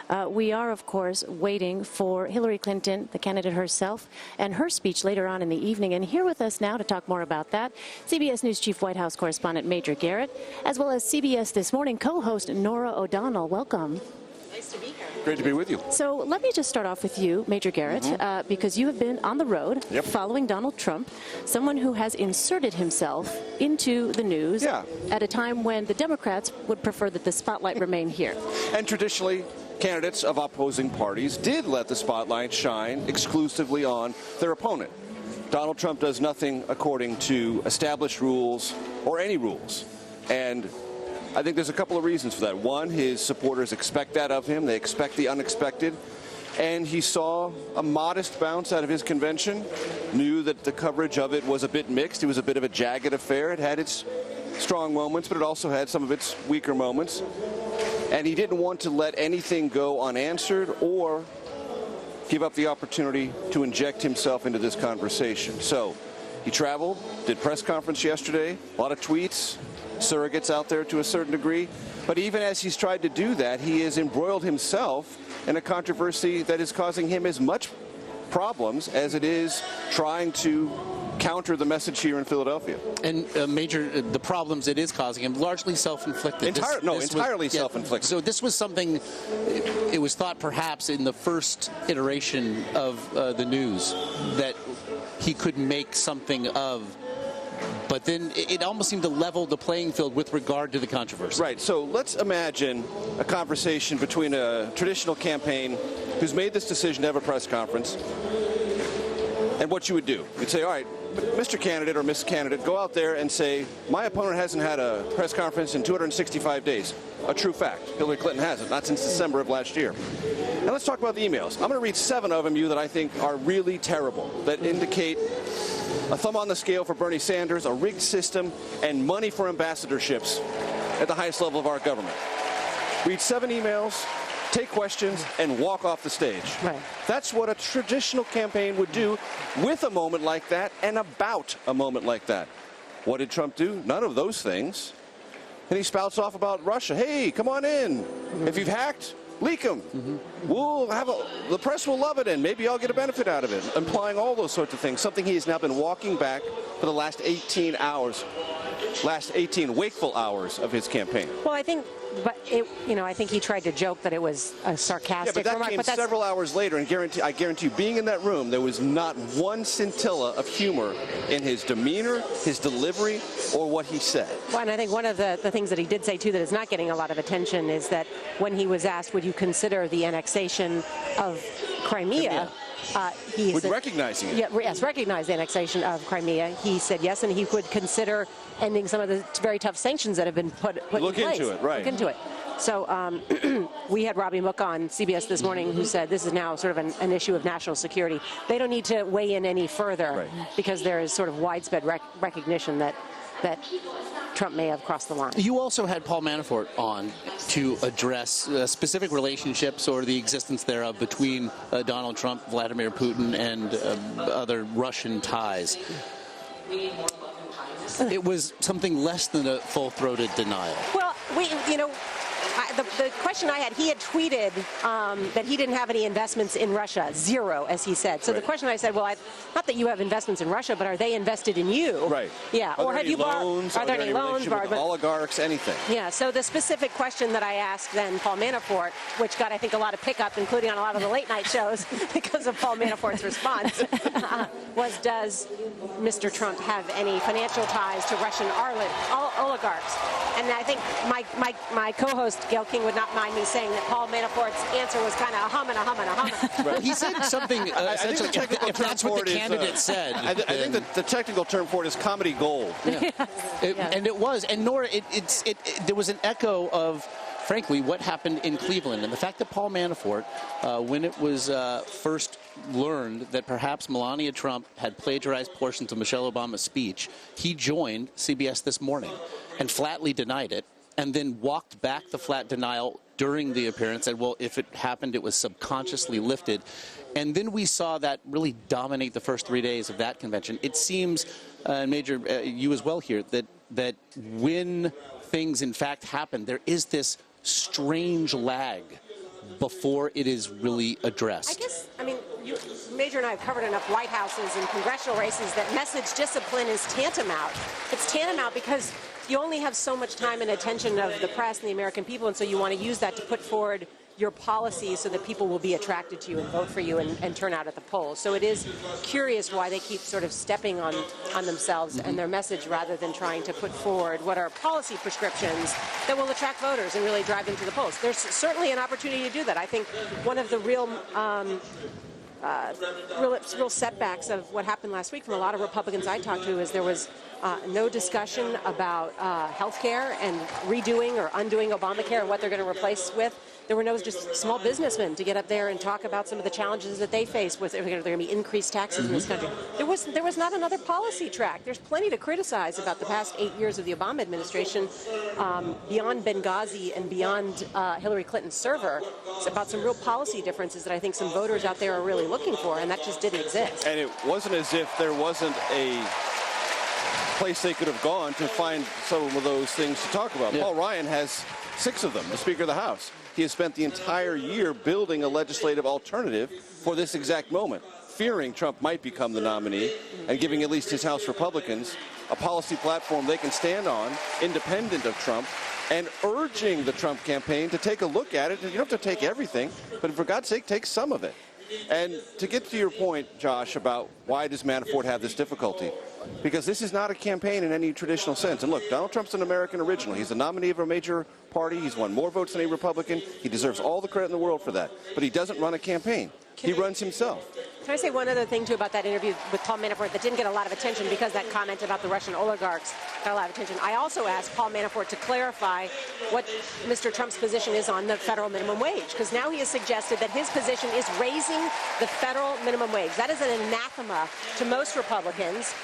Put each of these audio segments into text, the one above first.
We are, of course, waiting for Hillary Clinton, the candidate herself, and her speech later on in the evening. And here with us now to talk more about that, CBS News Chief White House correspondent Major Garrett, as well as CBS This Morning co-host Norah O'Donnell. Welcome. Nice to be here. Great to be with you. So let me just start off with you, Major Garrett, because you have been on the road following Donald Trump, someone who has inserted himself into the news at a time when the Democrats would prefer that the spotlight remain here. And traditionally, candidates of opposing parties did let the spotlight shine exclusively on their opponent. Donald Trump does nothing according to established rules or any rules. And I think there's a couple of reasons for that. One, his supporters expect that of him. They expect the unexpected. And he saw a modest bounce out of his convention, knew that the coverage of it was a bit mixed. It was a bit of a jagged affair. It had its strong moments, but it also had some of its weaker moments. And he didn't want to let anything go unanswered or give up the opportunity to inject himself into this conversation. So he traveled, did press conference yesterday, a lot of tweets, surrogates out there to a certain degree. But even as he's tried to do that, he has embroiled himself in a controversy that is causing him as much problems as it is trying to counter the message here in Philadelphia. And Major, the problems it is causing him, largely self-inflicted. Entirely self-inflicted. So this was something, it was thought perhaps in the first iteration of the news that he could make something of, but then it almost seemed to level the playing field with regard to the controversy. Right, so let's imagine a conversation between a traditional campaign who's made this decision to have a press conference, and what you would do. You'd say, all right, Mr. Candidate or Miss Candidate, go out there and say, my opponent hasn't had a press conference in 265 days. A true fact. Hillary Clinton hasn't, not since December of last year. And let's talk about the emails. I'm going to read 7 of them to you that I think are really terrible, that indicate a thumb on the scale for Bernie Sanders, a rigged system, and money for ambassadorships at the highest level of our government. Read 7 emails, take questions, and walk off the stage. Right. That's what a traditional campaign would do with a moment like that and about a moment like that. What did Trump do? None of those things. And he spouts off about Russia. Hey, come on in. If you've hacked, leak them. We'll have the press will love it, and maybe I'll get a benefit out of it. Implying all those sorts of things. Something he has now been walking back for the last 18 hours, last 18 wakeful hours of his campaign. Well, I think, I think he tried to joke that it was a sarcastic remark. But that came several hours later, and I guarantee you, being in that room, there was not one scintilla of humor in his demeanor, his delivery, or what he said. Well, and I think one of the things that he did say, too, that is not getting a lot of attention is that when he was asked, would you consider the annexation of Crimea? He said, recognizing it. Yes, recognize the annexation of Crimea. He said yes, and he would consider ending some of the very tough sanctions that have been put in place. Look into it, right. Look into it. So we had Robbie Mook on CBS This Morning who said this is now sort of an issue of national security. They don't need to weigh in any further because there is sort of widespread recognition that Trump may have crossed the line. You also had Paul Manafort on to address specific relationships or the existence thereof between Donald Trump, Vladimir Putin, and other Russian ties. It was something less than a full-throated denial. Well, the question I had, he had tweeted that he didn't have any investments in Russia, 0, as he said. So the question I said, well, not that you have investments in Russia, but are they invested in you? Right. Yeah. Or have you borrowed? Are there any loans borrowed? Oligarchs, anything. Yeah. So the specific question that I asked then Paul Manafort, which got, I think, a lot of pickup, including on a lot of the late-night shows because of Paul Manafort's response, was does Mr. Trump have any financial ties to Russian oligarchs? And I think my co-host, Gail King, would not mind me saying that Paul Manafort's answer was kind of a hum and a hum and a hum. Well, he said something, essentially, if that's what the candidate said. I think that the technical term for it is comedy gold. Yeah. And it was. And Norah, there was an echo of, frankly, what happened in Cleveland. And the fact that Paul Manafort, when it was first learned that perhaps Melania Trump had plagiarized portions of Michelle Obama's speech, he joined CBS This Morning and flatly denied it, and then walked back the flat denial during the appearance, said, well, if it happened, it was subconsciously lifted. And then we saw that really dominate the first 3 days of that convention. It seems, Major, you as well here, that when things in fact happen, there is this strange lag before it is really addressed. I mean, Major and I have covered enough White Houses and congressional races that message discipline is tantamount. It's tantamount because you only have so much time and attention of the press and the American people, and so you want to use that to put forward your policies so that people will be attracted to you and vote for you and turn out at the polls. So it is curious why they keep sort of stepping on themselves and their message rather than trying to put forward what are policy prescriptions that will attract voters and really drive them to the polls. There's certainly an opportunity to do that. I think one of the real setbacks of what happened last week from a lot of Republicans I talked to is there was no discussion about health care and redoing or undoing Obamacare and what they're going to replace with. There were no just small businessmen to get up there and talk about some of the challenges that they face with. There are going to be increased taxes in this country. There was not another policy track. There's plenty to criticize about the past 8 years of the Obama administration, beyond Benghazi and beyond Hillary Clinton's server. It's about some real policy differences that I think some voters out there are really looking for, and that just didn't exist. And it wasn't as if there wasn't a place they could have gone to find some of those things to talk about. Yeah. Paul Ryan has 6 of them, the Speaker of the House. He has spent the entire year building a legislative alternative for this exact moment, fearing Trump might become the nominee and giving at least his House Republicans a policy platform they can stand on, independent of Trump, and urging the Trump campaign to take a look at it. You don't have to take everything, but for God's sake, take some of it. And to get to your point, Josh, about why does Manafort have this difficulty? Because this is not a campaign in any traditional sense. And look, Donald Trump's an American original. He's the nominee of a major party. He's won more votes than a Republican. He deserves all the credit in the world for that. But he doesn't run a campaign. He runs himself. Can I say one other thing, too, about that interview with Paul Manafort that didn't get a lot of attention because that comment about the Russian oligarchs got a lot of attention? I also asked Paul Manafort to clarify what Mr. Trump's position is on the federal minimum wage, because now he has suggested that his position is raising the federal minimum wage. That is an anathema to most Republicans,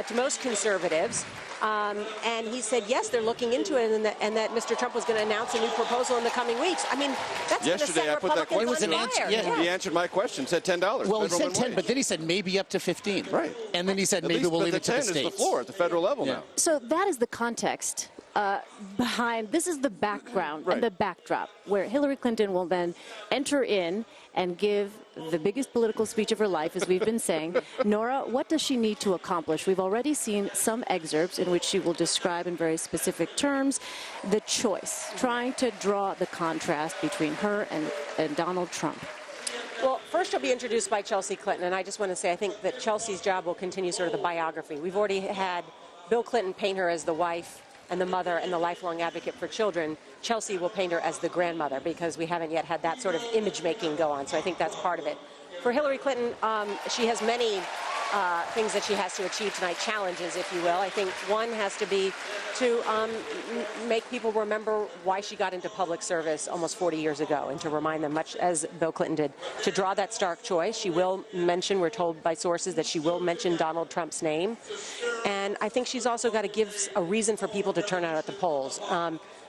to most conservatives. And he said, yes, they're looking into it, and that Mr. Trump was going to announce a new proposal in the coming weeks. I mean, that's going to set Republicans on fire. He answered my question, said $10. Well, he said 10, but then he said maybe up to 15. Right. And then he said maybe we'll leave it to the states. 10 is the floor at the federal level now. So that is the context behind, this is the background and the backdrop where Hillary Clinton will then enter in and give the biggest political speech of her life, as we've been saying. Norah, what does she need to accomplish? We've already seen some excerpts in which she will describe in very specific terms the choice, trying to draw the contrast between her and Donald Trump. Well, first she'll be introduced by Chelsea Clinton, and I just want to say I think that Chelsea's job will continue sort of the biography. We've already had Bill Clinton paint her as the wife and the mother and the lifelong advocate for children. Chelsea will paint her as the grandmother because we haven't yet had that sort of image making go on. So I think that's part of it. For Hillary Clinton, she has many things that she has to achieve tonight, challenges, if you will. I think one has to be to make people remember why she got into public service almost 40 years ago, and to remind them, much as Bill Clinton did, to draw that stark choice. She will mention, we're told by sources, that she will mention Donald Trump's name. And I think she's also got to give a reason for people to turn out at the polls.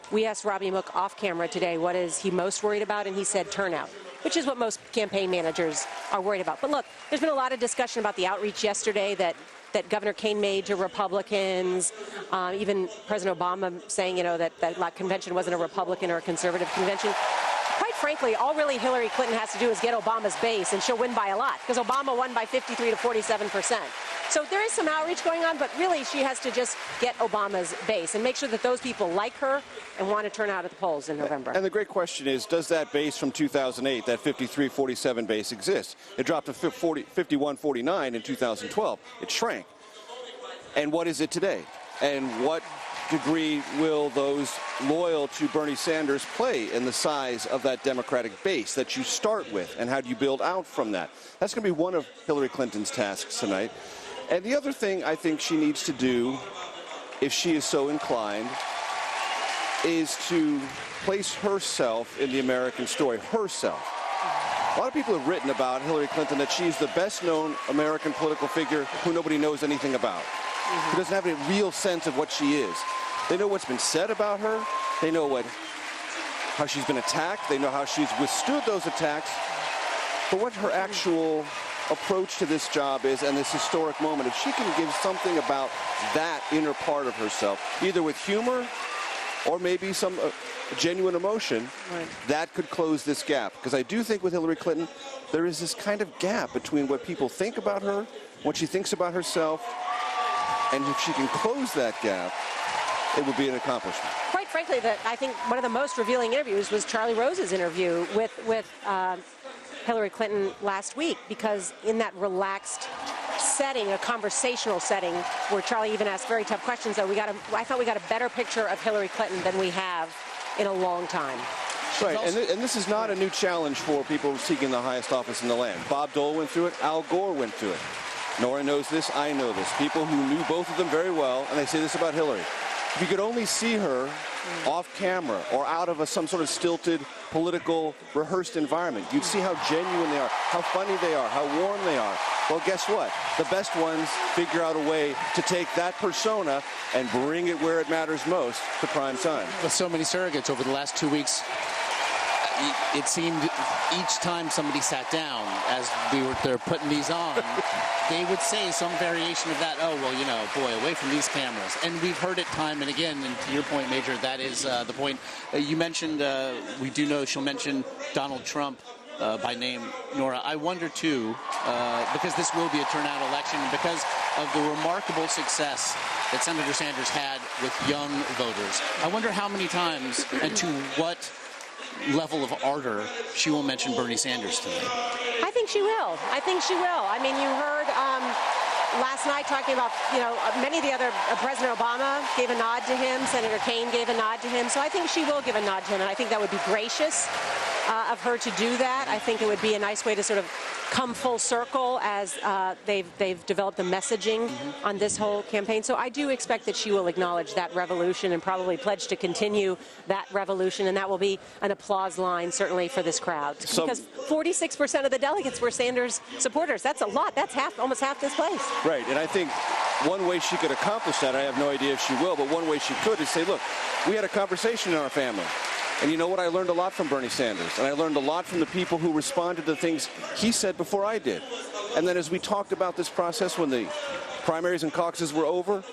We asked Robbie Mook off camera today, what is he most worried about? And he said turnout, which is what most campaign managers are worried about. But look, there's been a lot of discussion about the outreach yesterday that Governor Kane made to Republicans, even President Obama saying, you know, that convention wasn't a Republican or a conservative convention. Quite frankly, all really Hillary Clinton has to do is get Obama's base, and she'll win by a lot, because Obama won by 53 to 47%. So there is some outreach going on, but really she has to just get Obama's base and make sure that those people like her and want to turn out at the polls in November. And the great question is, does that base from 2008, that 53-47 base, exist? It dropped to 51-49 in 2012. It shrank. And what is it today? And what degree will those loyal to Bernie Sanders play in the size of that Democratic base that you start with, and how do you build out from that? That's going to be one of Hillary Clinton's tasks tonight. And the other thing I think she needs to do, if she is so inclined, is to place herself in the American story, herself. A lot of people have written about Hillary Clinton that she's the best-known American political figure who nobody knows anything about. Who doesn't have a real sense of what she is. They know what's been said about her. They know how she's been attacked. They know how she's withstood those attacks. But what her actual approach to this job is, and this historic moment, if she can give something about that inner part of herself, either with humor or maybe some genuine emotion, that could close this gap. Because I do think with Hillary Clinton, there is this kind of gap between what people think about her, what she thinks about herself, and if she can close that gap, it would be an accomplishment. Quite frankly, I think one of the most revealing interviews was Charlie Rose's interview with Hillary Clinton last week, because in that relaxed setting, a conversational setting, where Charlie even asked very tough questions, though, I thought we got a better picture of Hillary Clinton than we have in a long time. Right, and this is not a new challenge for people seeking the highest office in the land. Bob Dole went through it. Al Gore went through it. Norah knows this. I know this. People who knew both of them very well, and they say this about Hillary. If you could only see her off camera or out of some sort of stilted, political, rehearsed environment, you'd see how genuine they are, how funny they are, how warm they are. Well, guess what? The best ones figure out a way to take that persona and bring it where it matters most, to prime time. With so many surrogates over the last 2 weeks, it seemed each time somebody sat down, as they're putting these on, they would say some variation of that. Oh, well, you know, boy, away from these cameras. And we've heard it time and again. And to your point, Major, that is the point. You mentioned, we do know she'll mention Donald Trump by name, Norah. I wonder, too, because this will be a turnout election, because of the remarkable success that Senator Sanders had with young voters. I wonder how many times and to what level of ardor she will mention Bernie Sanders tonight. I think she will. I think she will. I mean, you heard last night talking about, you know, many of the other, President Obama gave a nod to him, Senator Kaine gave a nod to him, so I think she will give a nod to him, and I think that would be gracious of her to do that. I think it would be a nice way to sort of come full circle as they've developed the messaging on this whole campaign. So I do expect that she will acknowledge that revolution and probably pledge to continue that revolution, and that will be an applause line certainly for this crowd. Because 46% of the delegates were Sanders supporters. That's a lot. That's almost half this place. Right, and I think one way she could accomplish that, I have no idea if she will, but one way she could is say, look, we had a conversation in our family. And you know what? I learned a lot from Bernie Sanders. And I learned a lot from the people who responded to things he said before I did. And then as we talked about this process when the primaries and caucuses were over,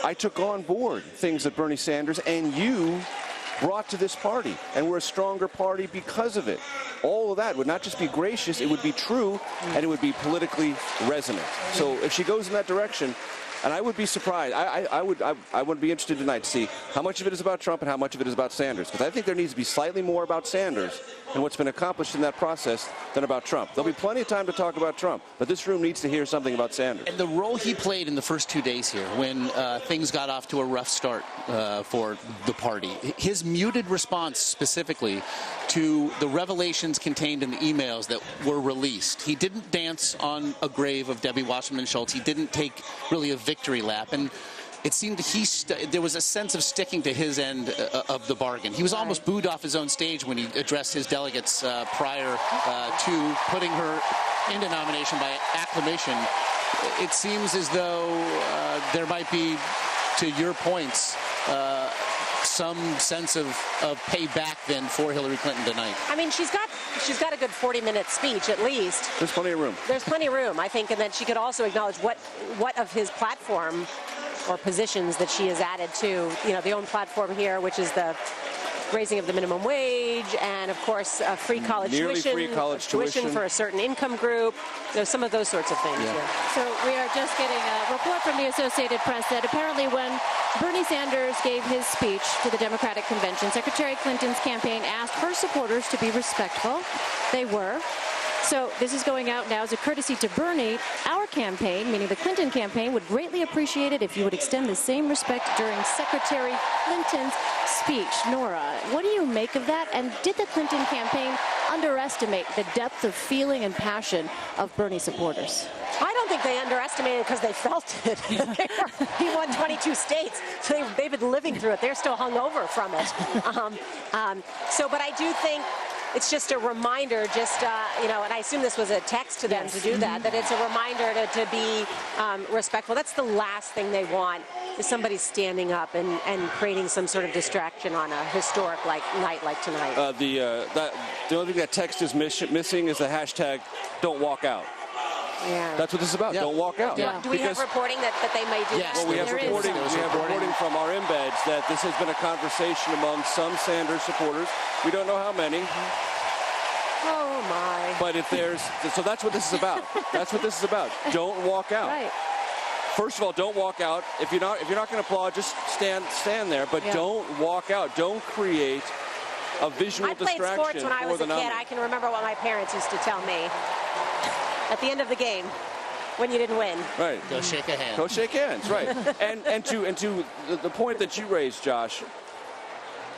I took on board things that Bernie Sanders and you brought to this party. And we're a stronger party because of it. All of that would not just be gracious, it would be true, and it would be politically resonant. So if she goes in that direction, and I would be surprised. I would be interested tonight to see how much of it is about Trump and how much of it is about Sanders. Because I think there needs to be slightly more about Sanders and what's been accomplished in that process than about Trump. There'll be plenty of time to talk about Trump, but this room needs to hear something about Sanders. And the role he played in the first 2 days here, when things got off to a rough start for the party, his muted response specifically to the revelations contained in the emails that were released. He didn't dance on a grave of Debbie Wasserman Schultz. He didn't take really a victory lap. And it seemed there was a sense of sticking to his end of the bargain. He was almost booed off his own stage when he addressed his delegates prior to putting her into nomination by acclamation. It seems as though there might be, to your points, some sense of payback then for Hillary Clinton tonight. I mean, she's got a good 40-minute speech at least. There's plenty of room. There's plenty of room, I think, and then she could also acknowledge what of his platform or positions that she has added to, you know, the own platform here, which is the raising of the minimum wage, and of course free college tuition, free college tuition for a certain income group. There's some of those sorts of things. Yeah. So we are just getting a report from the Associated Press that apparently when Bernie Sanders gave his speech to the Democratic Convention, Secretary Clinton's campaign asked her supporters to be respectful. They were. So this is going out now as a courtesy to Bernie. Our campaign, meaning the Clinton campaign, would greatly appreciate it if you would extend the same respect during Secretary Clinton's speech. Norah, what do you make of that? And did the Clinton campaign underestimate the depth of feeling and passion of Bernie supporters? I don't think they underestimated it because they felt it. He won 22 states, so they've been living through it. They're still hungover from it. But I do think it's just a reminder, you know, and I assume this was a text to them to do that it's a reminder to be respectful. That's the last thing they want, is somebody standing up and creating some sort of distraction on a historic night like tonight. The only thing that text is missing is the hashtag "Don't Walk Out." Yeah. That's what this is about. Yeah. Don't walk out. Yeah. Do we have reporting that they may do Yes. that? Well, we have There is. reporting. There was We have reporting from our embeds that this has been a conversation among some Sanders supporters. We don't know how many. Oh, my. But if there's, so that's what this is about. That's what this is about. Don't walk out. Right. First of all, don't walk out. If you're not going to applaud, just stand there. But Yeah. don't walk out. Don't create a visual I played distraction sports when I for was the a kid. nominee. I can remember what my parents used to tell me at the end of the game when you didn't win. Right. Go shake a hand. Go shake hands. Right. and to the point that you raised, Josh,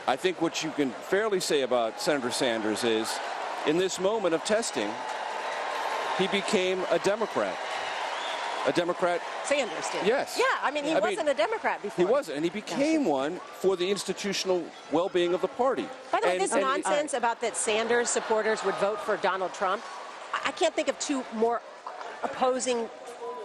I think what you can fairly say about Senator Sanders is, in this moment of testing, he became a Democrat. A Democrat. Sanders did. Yes. Yeah, I mean, he wasn't a Democrat before. He wasn't, and he became one for the institutional well-being of the party. By the way, this And- nonsense about that Sanders supporters would vote for Donald Trump, I can't think of two more opposing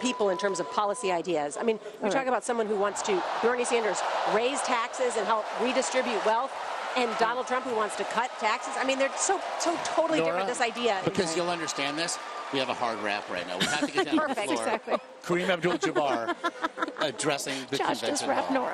people in terms of policy ideas. I mean, we talk about someone who wants to, Bernie Sanders, raise taxes and help redistribute wealth, and Donald Trump who wants to cut taxes. I mean, they're so totally Nora, different, this idea. Because you'll understand this, we have a hard rap right now. We have to get down to the Perfect. floor. Exactly. Kareem Abdul-Jabbar addressing the Josh convention just wrapped hall. Nora.